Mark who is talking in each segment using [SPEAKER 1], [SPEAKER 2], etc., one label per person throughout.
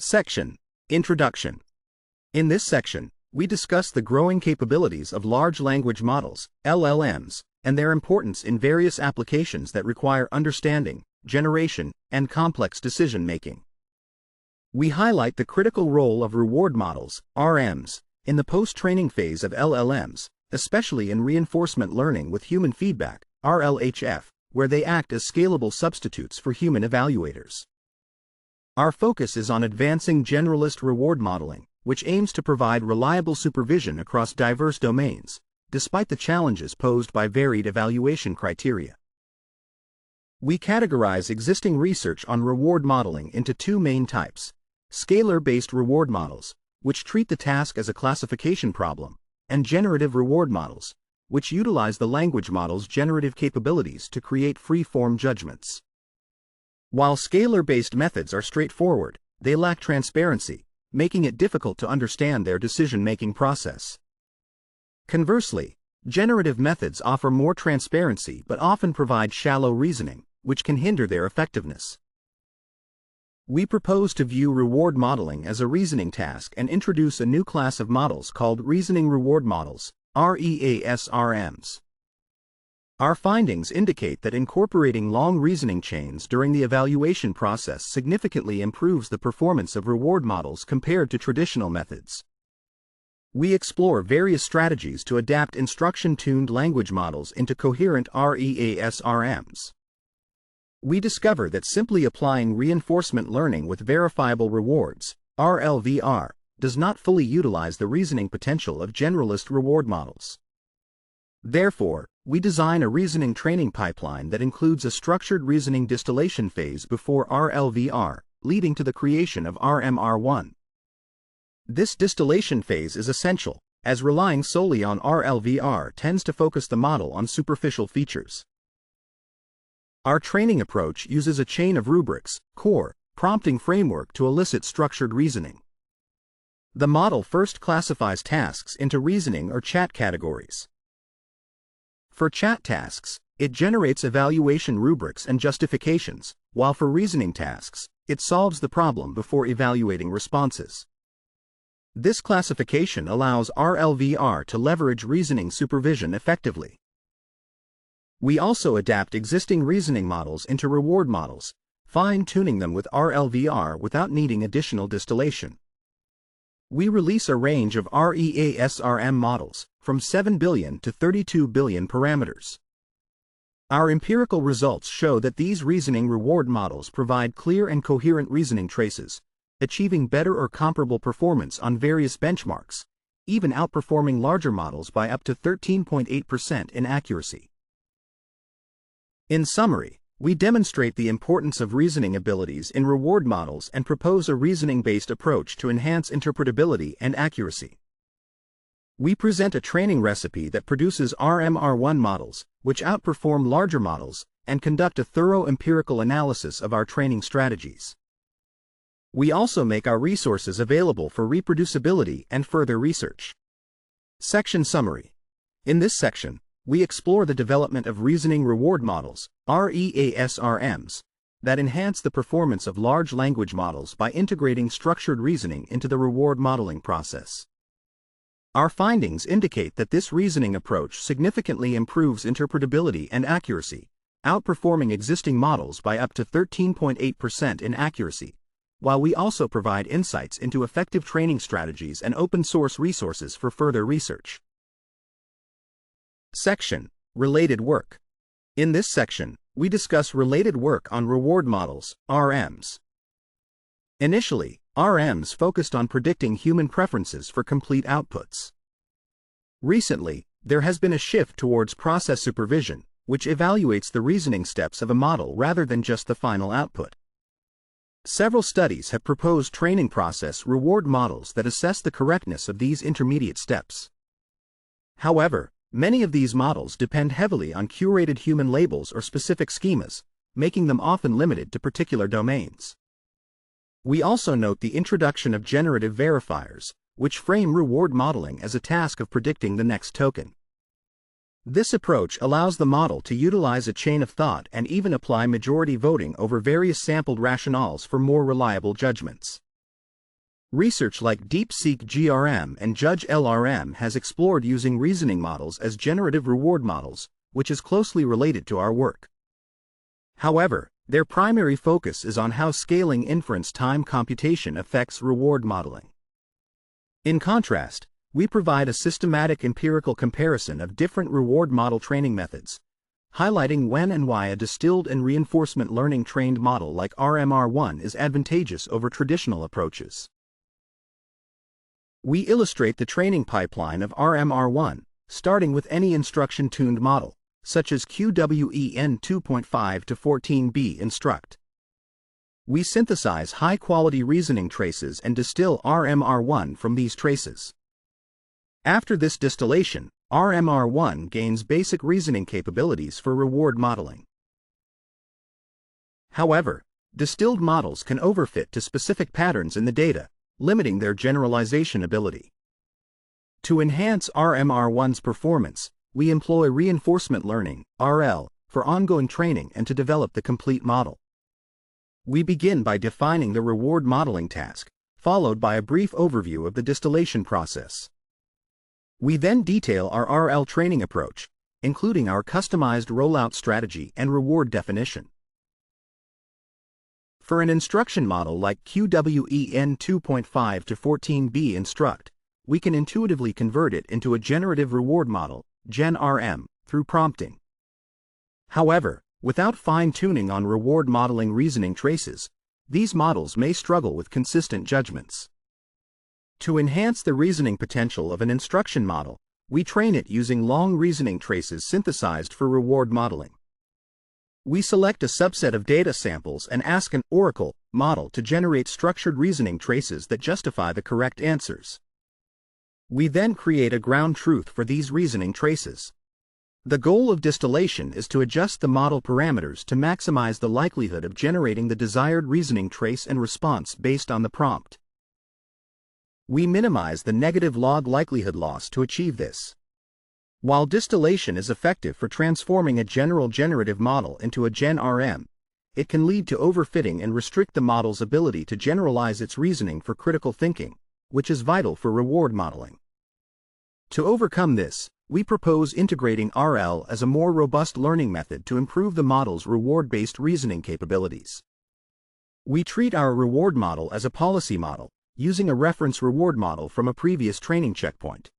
[SPEAKER 1] Section: Introduction. In this section, we discuss the growing capabilities of large language models, LLMs, and their importance in various applications that require understanding, generation, and complex decision-making. We highlight the critical role of reward models, RMs, in the post-training phase of LLMs, especially in reinforcement learning with human feedback, RLHF, where they act as scalable substitutes for human evaluators. Our focus is on advancing generalist reward modeling, which aims to provide reliable supervision across diverse domains, despite the challenges posed by varied evaluation criteria. We categorize existing research on reward modeling into two main types: scalar-based reward models, which treat the task as a classification problem, and generative reward models, which utilize the language model's generative capabilities to create free-form judgments. While scalar-based methods are straightforward, they lack transparency, making it difficult to understand their decision-making process. Conversely, generative methods offer more transparency but often provide shallow reasoning, which can hinder their effectiveness. We propose to view reward modeling as a reasoning task and introduce a new class of models called reasoning reward models, REASRMS. Our findings indicate that incorporating long reasoning chains during the evaluation process significantly improves the performance of reward models compared to traditional methods. We explore various strategies to adapt instruction-tuned language models into coherent REASRMs. We discover that simply applying reinforcement learning with verifiable rewards, RLVR, does not fully utilize the reasoning potential of generalist reward models. Therefore, we design a reasoning training pipeline that includes a structured reasoning distillation phase before RLVR, leading to the creation of RM-R1. This distillation phase is essential, as relying solely on RLVR tends to focus the model on superficial features. Our training approach uses a chain of rubrics, core, prompting framework to elicit structured reasoning. The model first classifies tasks into reasoning or chat categories. For chat tasks, it generates evaluation rubrics and justifications, while for reasoning tasks, it solves the problem before evaluating responses. This classification allows RLVR to leverage reasoning supervision effectively. We also adapt existing reasoning models into reward models, fine-tuning them with RLVR without needing additional distillation. We release a range of REASRM models, from 7 billion to 32 billion parameters. Our empirical results show that these reasoning reward models provide clear and coherent reasoning traces, achieving better or comparable performance on various benchmarks, even outperforming larger models by up to 13.8% in accuracy. In summary, we demonstrate the importance of reasoning abilities in reward models and propose a reasoning-based approach to enhance interpretability and accuracy. We present a training recipe that produces RM-R1 models, which outperform larger models, and conduct a thorough empirical analysis of our training strategies. We also make our resources available for reproducibility and further research. Section Summary. In this section, we explore the development of reasoning reward models, REASRMs, that enhance the performance of large language models by integrating structured reasoning into the reward modeling process. Our findings indicate that this reasoning approach significantly improves interpretability and accuracy, outperforming existing models by up to 13.8% in accuracy, while we also provide insights into effective training strategies and open-source resources for further research. Section: Related Work. In this section, we discuss related work on reward models, RMs. Initially, RMs focused on predicting human preferences for complete outputs. Recently, there has been a shift towards process supervision, which evaluates the reasoning steps of a model rather than just the final output. Several studies have proposed training process reward models that assess the correctness of these intermediate steps. However, many of these models depend heavily on curated human labels or specific schemas, making them often limited to particular domains. We also note the introduction of generative verifiers, which frame reward modeling as a task of predicting the next token. This approach allows the model to utilize a chain of thought and even apply majority voting over various sampled rationales for more reliable judgments. Research like DeepSeek GRM and Judge LRM has explored using reasoning models as generative reward models, which is closely related to our work. However, their primary focus is on how scaling inference time computation affects reward modeling. In contrast, we provide a systematic empirical comparison of different reward model training methods, highlighting when and why a distilled and reinforcement learning trained model like RM-R1 is advantageous over traditional approaches. We illustrate the training pipeline of RM-R1, starting with any instruction-tuned model, such as QWEN 2.5 to 14b instruct. We synthesize high-quality reasoning traces and distill RM-R1 from these traces. After this distillation, RM-R1 gains basic reasoning capabilities for reward modeling. However, distilled models can overfit to specific patterns in the data, limiting their generalization ability. To enhance RM-R1's performance, we employ reinforcement learning, RL, for ongoing training and to develop the complete model. We begin by defining the reward modeling task, followed by a brief overview of the distillation process. We then detail our RL training approach, including our customized rollout strategy and reward definition. For an instruction model like QWEN 2.5 to 14b instruct, we can intuitively convert it into a generative reward model, GenRM, through prompting. However, without fine-tuning on reward modeling reasoning traces, these models may struggle with consistent judgments. To enhance the reasoning potential of an instruction model, we train it using long reasoning traces synthesized for reward modeling. We select a subset of data samples and ask an oracle model to generate structured reasoning traces that justify the correct answers. We then create a ground truth for these reasoning traces. The goal of distillation is to adjust the model parameters to maximize the likelihood of generating the desired reasoning trace and response based on the prompt. We minimize the negative log likelihood loss to achieve this. While distillation is effective for transforming a general generative model into a GenRM, it can lead to overfitting and restrict the model's ability to generalize its reasoning for critical thinking, which is vital for reward modeling. To overcome this, we propose integrating RL as a more robust learning method to improve the model's reward-based reasoning capabilities. We treat our reward model as a policy model, using a reference reward model from a previous training checkpoint.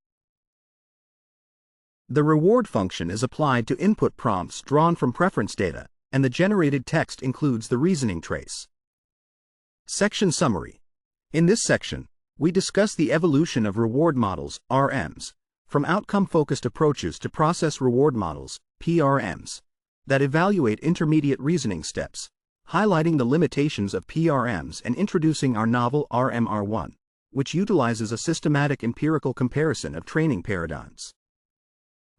[SPEAKER 1] The reward function is applied to input prompts drawn from preference data, and the generated text includes the reasoning trace. Section Summary. In this section, we discuss the evolution of reward models, RMs, from outcome-focused approaches to process reward models, PRMs, that evaluate intermediate reasoning steps, highlighting the limitations of PRMs and introducing our novel RM-R1, which utilizes a systematic empirical comparison of training paradigms.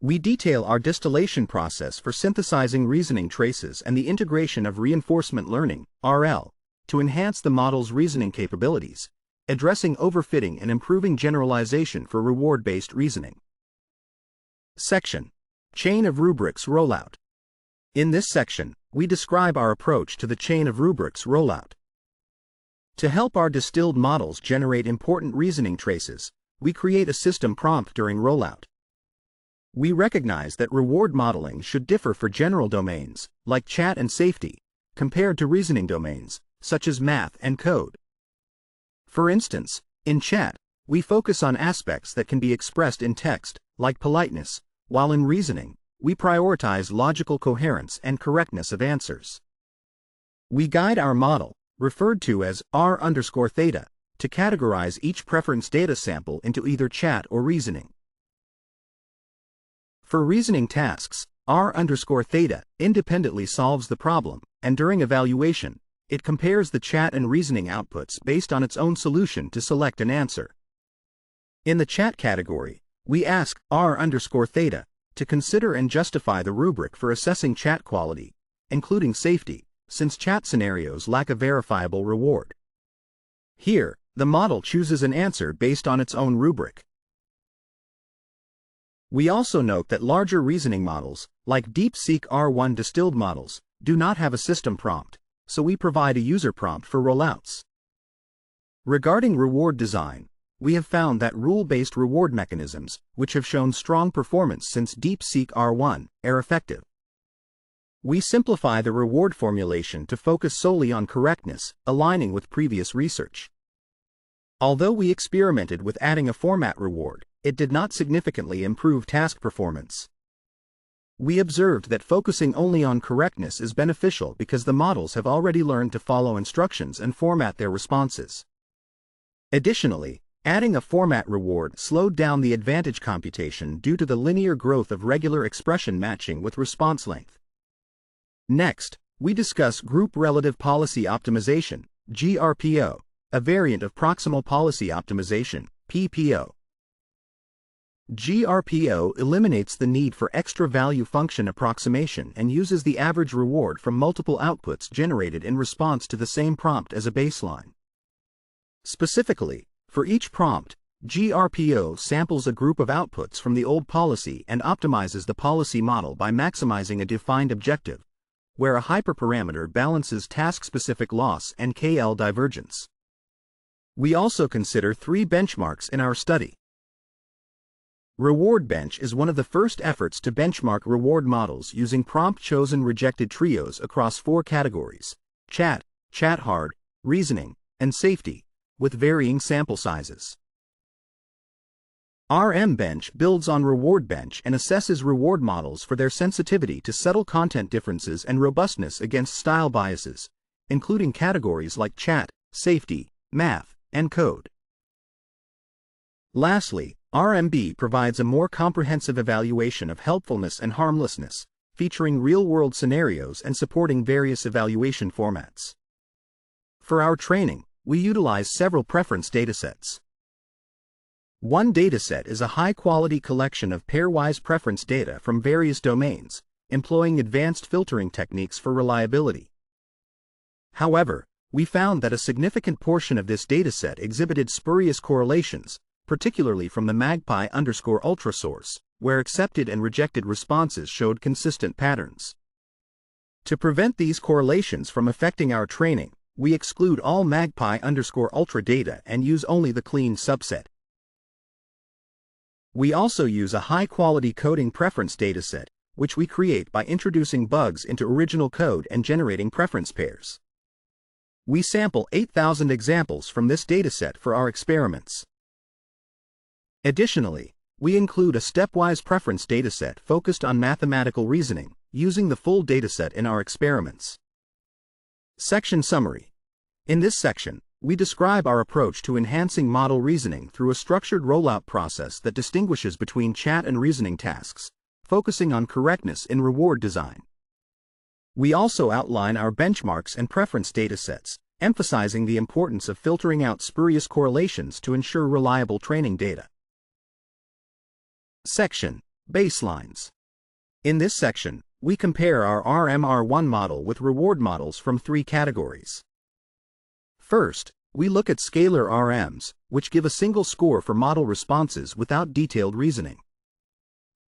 [SPEAKER 1] We detail our distillation process for synthesizing reasoning traces and the integration of reinforcement learning, RL, to enhance the model's reasoning capabilities, addressing overfitting and improving generalization for reward-based reasoning. Section: Chain of Rubrics Rollout. In this section, we describe our approach to the chain of rubrics rollout. To help our distilled models generate important reasoning traces, we create a system prompt during rollout. We recognize that reward modeling should differ for general domains, like chat and safety, compared to reasoning domains, such as math and code. For instance, in chat, we focus on aspects that can be expressed in text, like politeness, while in reasoning, we prioritize logical coherence and correctness of answers. We guide our model, referred to as R_theta, to categorize each preference data sample into either chat or reasoning. For reasoning tasks, R_theta independently solves the problem, and during evaluation, it compares the chat and reasoning outputs based on its own solution to select an answer. In the chat category, we ask R_theta to consider and justify the rubric for assessing chat quality, including safety, since chat scenarios lack a verifiable reward. Here, the model chooses an answer based on its own rubric. We also note that larger reasoning models, like DeepSeek R1 distilled models, do not have a system prompt, so we provide a user prompt for rollouts. Regarding reward design, we have found that rule-based reward mechanisms, which have shown strong performance since DeepSeek R1, are effective. We simplify the reward formulation to focus solely on correctness, aligning with previous research. Although we experimented with adding a format reward, it did not significantly improve task performance. We observed that focusing only on correctness is beneficial because the models have already learned to follow instructions and format their responses. Additionally, adding a format reward slowed down the advantage computation due to the linear growth of regular expression matching with response length. Next, we discuss Group Relative Policy Optimization, GRPO, a variant of Proximal Policy Optimization, PPO. GRPO eliminates the need for extra value function approximation and uses the average reward from multiple outputs generated in response to the same prompt as a baseline. Specifically, for each prompt, GRPO samples a group of outputs from the old policy and optimizes the policy model by maximizing a defined objective, where a hyperparameter balances task-specific loss and KL divergence. We also consider 3 benchmarks in our study. Reward Bench is one of the first efforts to benchmark reward models using prompt-chosen rejected trios across 4 categories: chat, chat hard, reasoning, and safety, with varying sample sizes. RM-Bench builds on Reward Bench and assesses reward models for their sensitivity to subtle content differences and robustness against style biases, including categories like chat, safety, math, and code. Lastly, RMB provides a more comprehensive evaluation of helpfulness and harmlessness, featuring real-world scenarios and supporting various evaluation formats. For our training, we utilize several preference datasets. One dataset is a high-quality collection of pairwise preference data from various domains, employing advanced filtering techniques for reliability. However, we found that a significant portion of this dataset exhibited spurious correlations, particularly from the Magpie_Ultra source, where accepted and rejected responses showed consistent patterns. To prevent these correlations from affecting our training, we exclude all Magpie_Ultra data and use only the clean subset. We also use a high-quality coding preference dataset, which we create by introducing bugs into original code and generating preference pairs. We sample 8,000 examples from this dataset for our experiments. Additionally, we include a stepwise preference dataset focused on mathematical reasoning, using the full dataset in our experiments. Section Summary. In this section, we describe our approach to enhancing model reasoning through a structured rollout process that distinguishes between chat and reasoning tasks, focusing on correctness in reward design. We also outline our benchmarks and preference datasets, emphasizing the importance of filtering out spurious correlations to ensure reliable training data. Section: Baselines. In this section, we compare our RM-R1 model with reward models from 3 categories. First, we look at scalar RMs, which give a single score for model responses without detailed reasoning.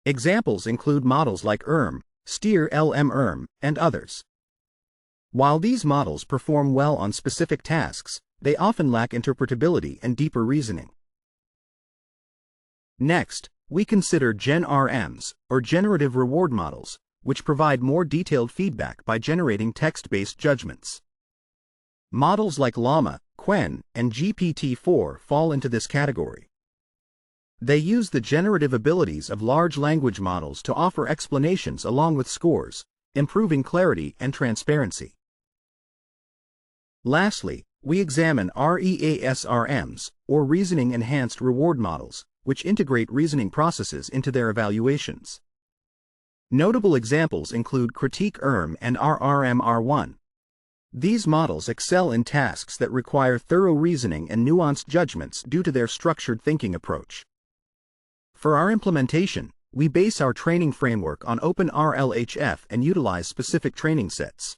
[SPEAKER 1] Examples include models like RM, Steer RM, and others. While these models perform well on specific tasks, they often lack interpretability and deeper reasoning. Next, we consider GEN-RMs, or generative reward models, which provide more detailed feedback by generating text-based judgments. Models like Llama, Qwen, and GPT-4 fall into this category. They use the generative abilities of large language models to offer explanations along with scores, improving clarity and transparency. Lastly, we examine REASRMs, or Reasoning-Enhanced Reward Models, which integrate reasoning processes into their evaluations. Notable examples include Critique RM and RM-R1. These models excel in tasks that require thorough reasoning and nuanced judgments due to their structured thinking approach. For our implementation, we base our training framework on OpenRLHF and utilize specific training sets.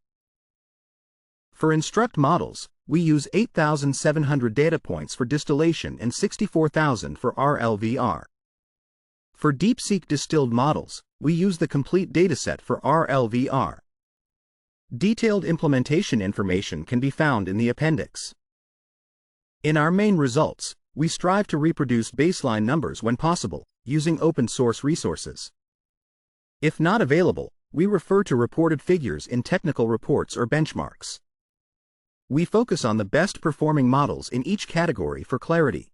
[SPEAKER 1] For instruct models, we use 8,700 data points for distillation and 64,000 for RLVR. For DeepSeek distilled models, we use the complete dataset for RLVR. Detailed implementation information can be found in the appendix. In our main results, we strive to reproduce baseline numbers when possible, using open-source resources. If not available, we refer to reported figures in technical reports or benchmarks. We focus on the best-performing models in each category for clarity.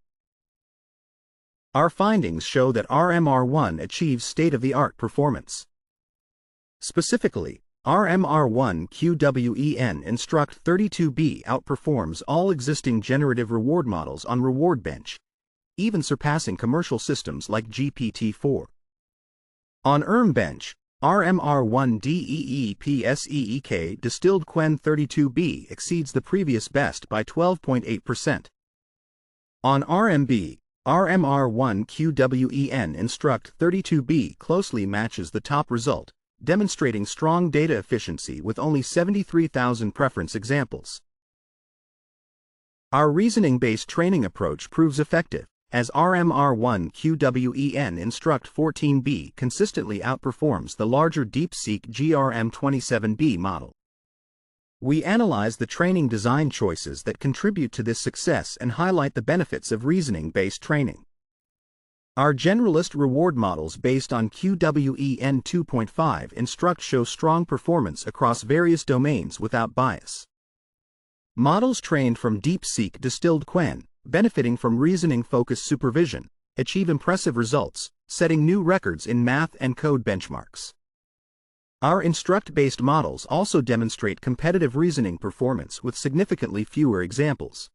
[SPEAKER 1] Our findings show that RM-R1 achieves state-of-the-art performance. Specifically, RM-R1 QWEN Instruct 32B outperforms all existing generative reward models on Reward Bench, even surpassing commercial systems like GPT-4. On RM Bench, RM-R1 DEEPSEEK Distilled Quen 32B exceeds the previous best by 12.8%. On RMB, RM-R1 QWEN Instruct 32B closely matches the top result, demonstrating strong data efficiency with only 73,000 preference examples. Our reasoning-based training approach proves effective, as RM-R1 QWEN Instruct 14B consistently outperforms the larger DeepSeek GRM27B model. We analyze the training design choices that contribute to this success and highlight the benefits of reasoning-based training. Our generalist reward models based on QWEN 2.5 Instruct show strong performance across various domains without bias. Models trained from DeepSeek Distilled Quen, benefiting from reasoning-focused supervision, achieve impressive results, setting new records in math and code benchmarks. Our Instruct-based models also demonstrate competitive reasoning performance with significantly fewer examples.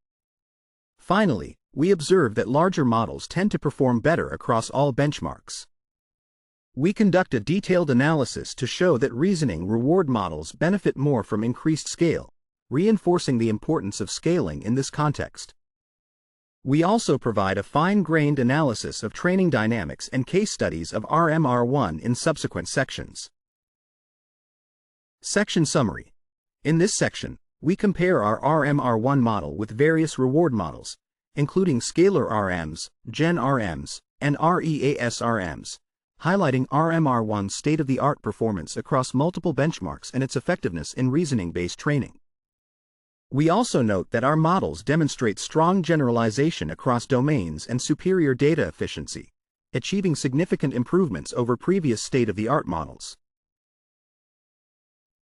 [SPEAKER 1] Finally, we observe that larger models tend to perform better across all benchmarks. We conduct a detailed analysis to show that reasoning reward models benefit more from increased scale, reinforcing the importance of scaling in this context. We also provide a fine-grained analysis of training dynamics and case studies of RM-R1 in subsequent sections. Section Summary. In this section, we compare our RM-R1 model with various reward models, including scalar RMs, Gen RMs, and REASRMs, highlighting RM-R1's state-of-the-art performance across multiple benchmarks and its effectiveness in reasoning-based training. We also note that our models demonstrate strong generalization across domains and superior data efficiency, achieving significant improvements over previous state-of-the-art models.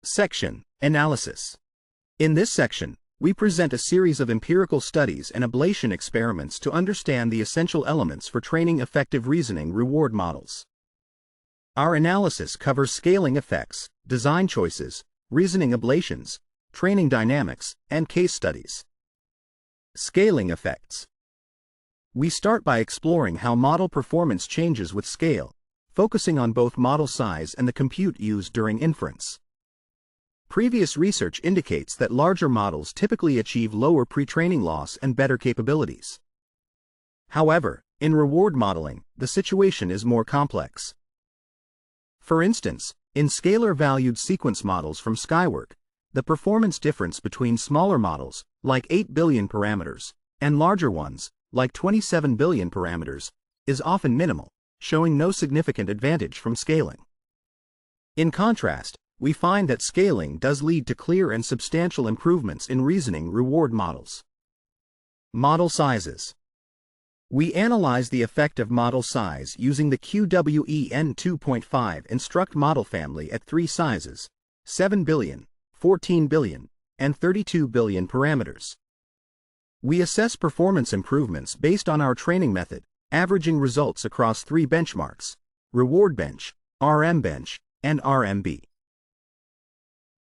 [SPEAKER 1] Section Analysis. In this section, we present a series of empirical studies and ablation experiments to understand the essential elements for training effective reasoning reward models. Our analysis covers scaling effects, design choices, reasoning ablations, training dynamics, and case studies. Scaling effects. We start by exploring how model performance changes with scale, focusing on both model size and the compute used during inference. Previous research indicates that larger models typically achieve lower pre-training loss and better capabilities. However, in reward modeling, the situation is more complex. For instance, in scalar-valued sequence models from Skywork, the performance difference between smaller models, like 8 billion parameters, and larger ones, like 27 billion parameters, is often minimal, showing no significant advantage from scaling. In contrast, we find that scaling does lead to clear and substantial improvements in reasoning reward models. Model sizes. We analyze the effect of model size using the QWEN 2.5 Instruct model family at three sizes, 7 billion, 14 billion, and 32 billion parameters. We assess performance improvements based on our training method, averaging results across three benchmarks: Reward Bench, RM Bench, and RMB.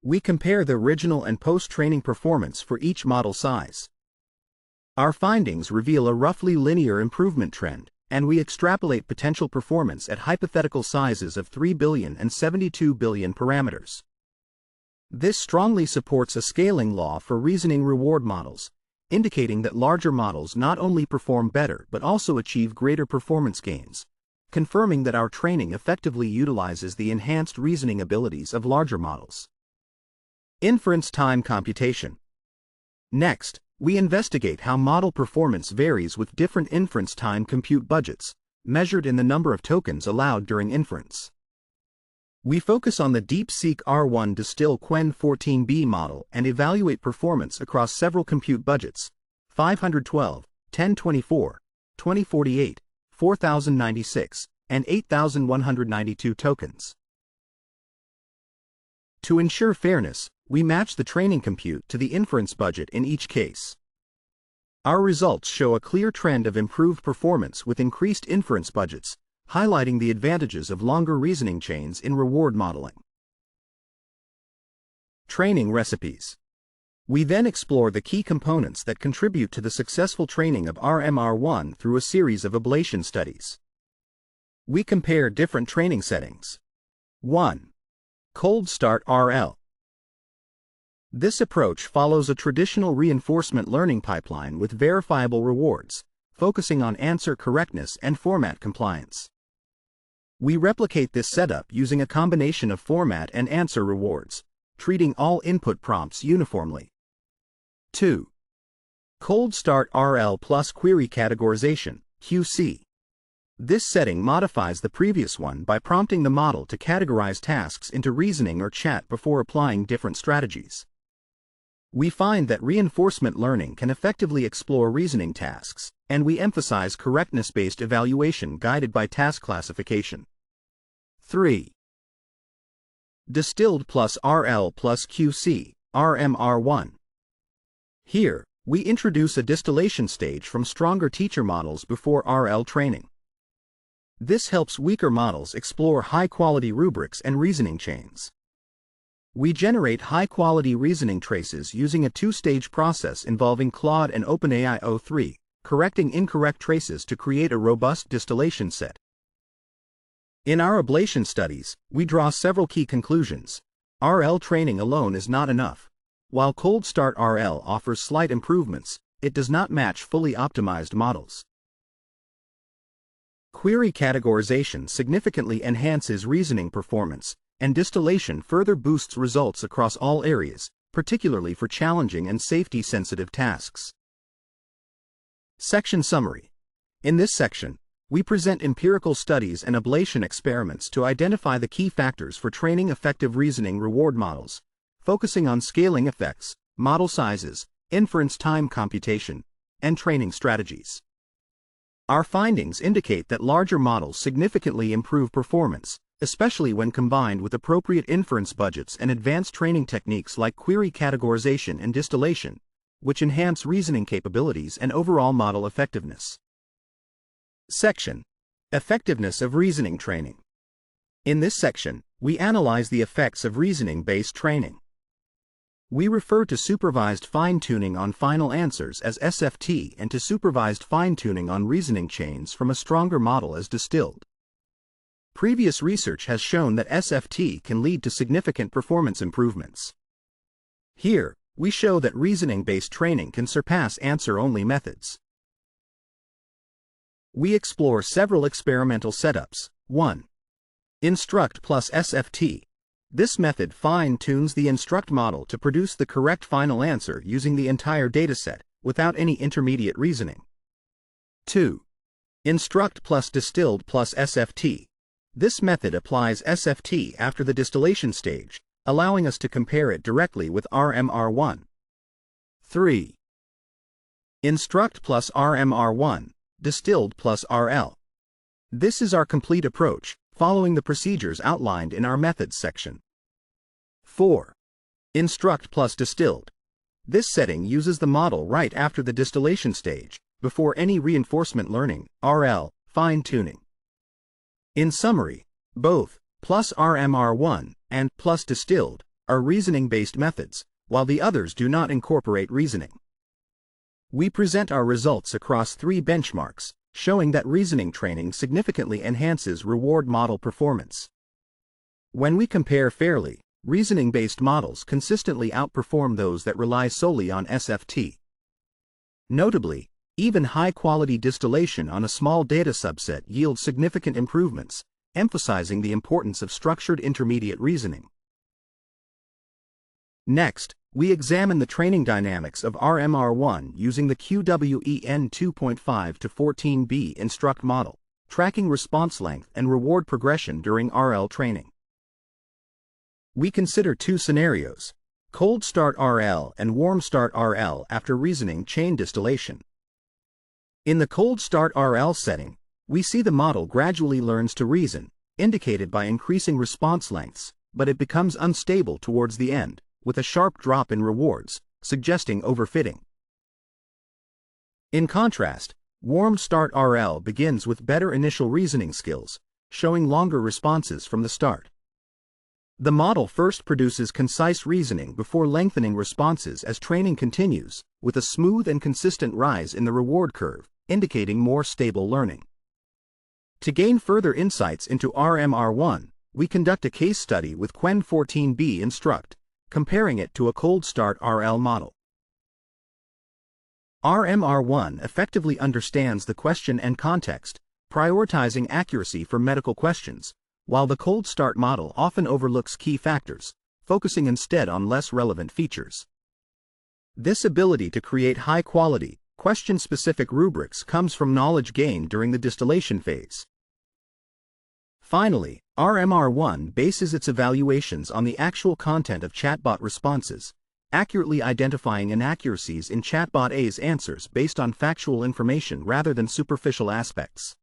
[SPEAKER 1] We compare the original and post-training performance for each model size. Our findings reveal a roughly linear improvement trend, and we extrapolate potential performance at hypothetical sizes of 3 billion and 72 billion parameters. This strongly supports a scaling law for reasoning reward models, indicating that larger models not only perform better but also achieve greater performance gains, confirming that our training effectively utilizes the enhanced reasoning abilities of larger models. Inference time computation. Next, we investigate how model performance varies with different inference time compute budgets, measured in the number of tokens allowed during inference. We focus on the DeepSeek R1 Distill Quen 14B model and evaluate performance across several compute budgets, 512, 1024, 2048, 4096, and 8192 tokens. To ensure fairness, we match the training compute to the inference budget in each case. Our results show a clear trend of improved performance with increased inference budgets, highlighting the advantages of longer reasoning chains in reward modeling. Training recipes. We then explore the key components that contribute to the successful training of RM-R1 through a series of ablation studies. We compare different training settings. 1. Cold start RL. This approach follows a traditional reinforcement learning pipeline with verifiable rewards, focusing on answer correctness and format compliance. We replicate this setup using a combination of format and answer rewards, treating all input prompts uniformly. 2. Cold start RL plus query categorization, QC. This setting modifies the previous one by prompting the model to categorize tasks into reasoning or chat before applying different strategies. We find that reinforcement learning can effectively explore reasoning tasks, and we emphasize correctness-based evaluation guided by task classification. 3. Distilled plus RL plus QC, RM-R1. Here, we introduce a distillation stage from stronger teacher models before RL training. This helps weaker models explore high-quality rubrics and reasoning chains. We generate high-quality reasoning traces using a two-stage process involving Claude and OpenAI O3, correcting incorrect traces to create a robust distillation set. In our ablation studies, we draw several key conclusions. RL training alone is not enough. While Cold Start RL offers slight improvements, it does not match fully optimized models. Query categorization significantly enhances reasoning performance, and distillation further boosts results across all areas, particularly for challenging and safety-sensitive tasks. Section Summary. In this section, we present empirical studies and ablation experiments to identify the key factors for training effective reasoning reward models, focusing on scaling effects, model sizes, inference time computation, and training strategies. Our findings indicate that larger models significantly improve performance, especially when combined with appropriate inference budgets and advanced training techniques like query categorization and distillation, which enhance reasoning capabilities and overall model effectiveness. Section: Effectiveness of Reasoning Training. In this section, we analyze the effects of reasoning-based training. We refer to supervised fine-tuning on final answers as SFT and to supervised fine-tuning on reasoning chains from a stronger model as distilled. Previous research has shown that SFT can lead to significant performance improvements. Here, we show that reasoning-based training can surpass answer-only methods. We explore several experimental setups. 1. Instruct plus SFT. This method fine-tunes the instruct model to produce the correct final answer using the entire dataset, without any intermediate reasoning. 2. Instruct plus distilled plus SFT. This method applies SFT after the distillation stage, allowing us to compare it directly with RM-R1. 3. Instruct plus RM-R1, distilled plus RL. This is our complete approach, following the procedures outlined in our methods section. 4. Instruct plus distilled. This setting uses the model right after the distillation stage, before any reinforcement learning, RL, fine-tuning. In summary, both plus RM-R1 and plus distilled are reasoning-based methods, while the others do not incorporate reasoning. We present our results across 3 benchmarks, showing that reasoning training significantly enhances reward model performance. When we compare fairly, reasoning-based models consistently outperform those that rely solely on SFT. Notably, even high-quality distillation on a small data subset yields significant improvements, emphasizing the importance of structured intermediate reasoning. Next, we examine the training dynamics of RM-R1 using the QWEN 2.5 to 14b instruct model, tracking response length and reward progression during RL training. We consider 2 scenarios. cold start RL and warm start RL after reasoning chain distillation. In the cold start RL setting, we see the model gradually learns to reason, indicated by increasing response lengths, but it becomes unstable towards the end, with a sharp drop in rewards, suggesting overfitting. In contrast, warm start RL begins with better initial reasoning skills, showing longer responses from the start. The model first produces concise reasoning before lengthening responses as training continues, with a smooth and consistent rise in the reward curve, indicating more stable learning. To gain further insights into RM-R1, we conduct a case study with Quen 14b Instruct, comparing it to a cold start RL model. RM-R1 effectively understands the question and context, prioritizing accuracy for medical questions, while the cold start model often overlooks key factors, focusing instead on less relevant features. This ability to create high-quality, question-specific rubrics comes from knowledge gained during the distillation phase. Finally, RM-R1 bases its evaluations on the actual content of chatbot responses, accurately identifying inaccuracies in chatbot A's answers based on factual information rather than superficial aspects.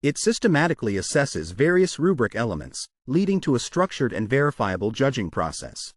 [SPEAKER 1] It systematically assesses various rubric elements, leading to a structured and verifiable judging process.